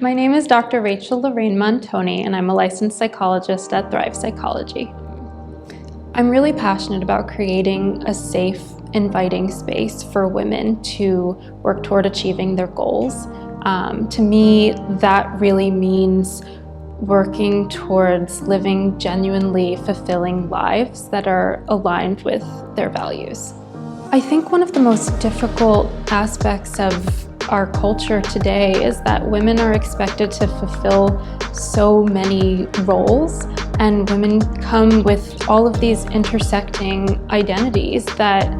My name is Dr. Rachel Larrain Montoni, and I'm a licensed psychologist at Thrive Psychology. I'm really passionate about creating a safe, inviting space for women to work toward achieving their goals. To me, that really means working towards living genuinely fulfilling lives that are aligned with their values. I think one of the most difficult aspects of our culture today is that women are expected to fulfill so many roles, and women come with all of these intersecting identities that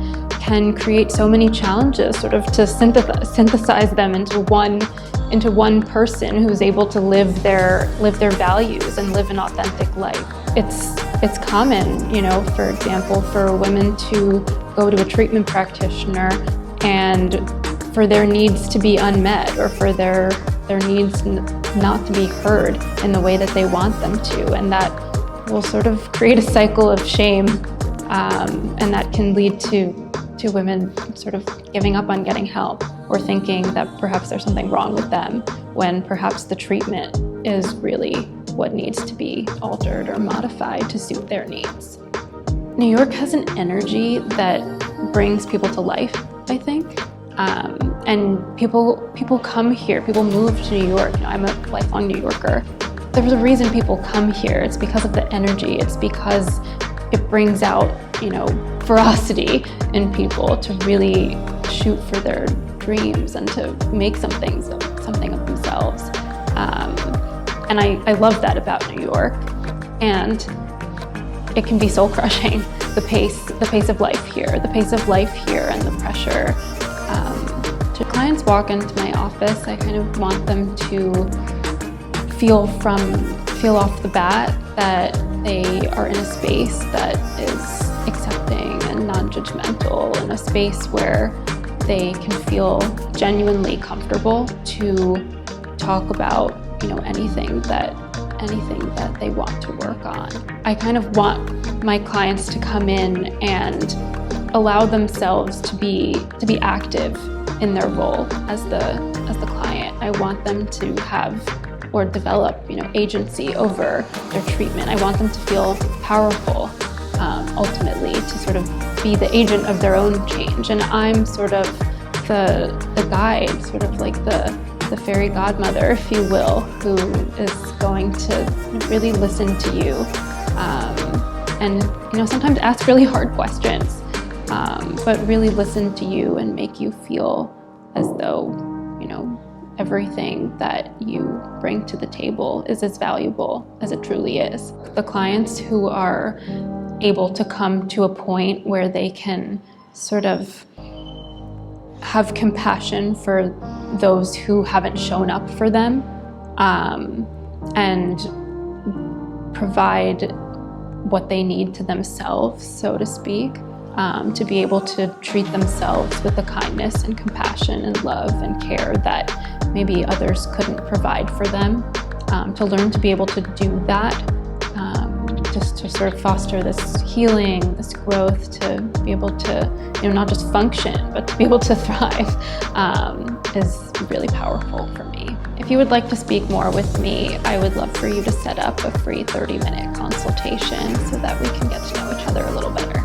can create so many challenges sort of to synthesize them into one person who's able to live their values and live an authentic life. It's common, for example, for women to go to a treatment practitioner and for their needs to be unmet, or for their needs not to be heard in the way that they want them to, and that will sort of create a cycle of shame, and that can lead to women sort of giving up on getting help, or thinking that perhaps there's something wrong with them, when perhaps the treatment is really what needs to be altered or modified to suit their needs. New York has an energy that brings people to life, I think. And people come here, people move to New York. I'm a lifelong New Yorker. There's a reason people come here. It's because of the energy. It's because it brings out, ferocity in people to really shoot for their dreams and to make something of themselves. And I love that about New York. And it can be soul crushing, the pace of life here, and the pressure. Clients walk into my office, I kind of want them to feel off the bat that they are in a space that is accepting and non-judgmental, in a space where they can feel genuinely comfortable to talk about, anything that they want to work on. I kind of want my clients to come in and allow themselves to be active in their role as the client. I want them to have or develop, agency over their treatment. I want them to feel powerful, ultimately, to sort of be the agent of their own change. And I'm sort of the guide, sort of like the fairy godmother, if you will, who is going to really listen to you, and sometimes ask really hard questions. But really listen to you and make you feel as though, everything that you bring to the table is as valuable as it truly is. The clients who are able to come to a point where they can sort of have compassion for those who haven't shown up for them, and provide what they need to themselves, so to speak, to be able to treat themselves with the kindness and compassion and love and care that maybe others couldn't provide for them, to learn to be able to do that, just to sort of foster this healing, this growth, to be able to, not just function, but to be able to thrive, is really powerful for me. If you would like to speak more with me, I would love for you to set up a free 30-minute consultation so that we can get to know each other a little better.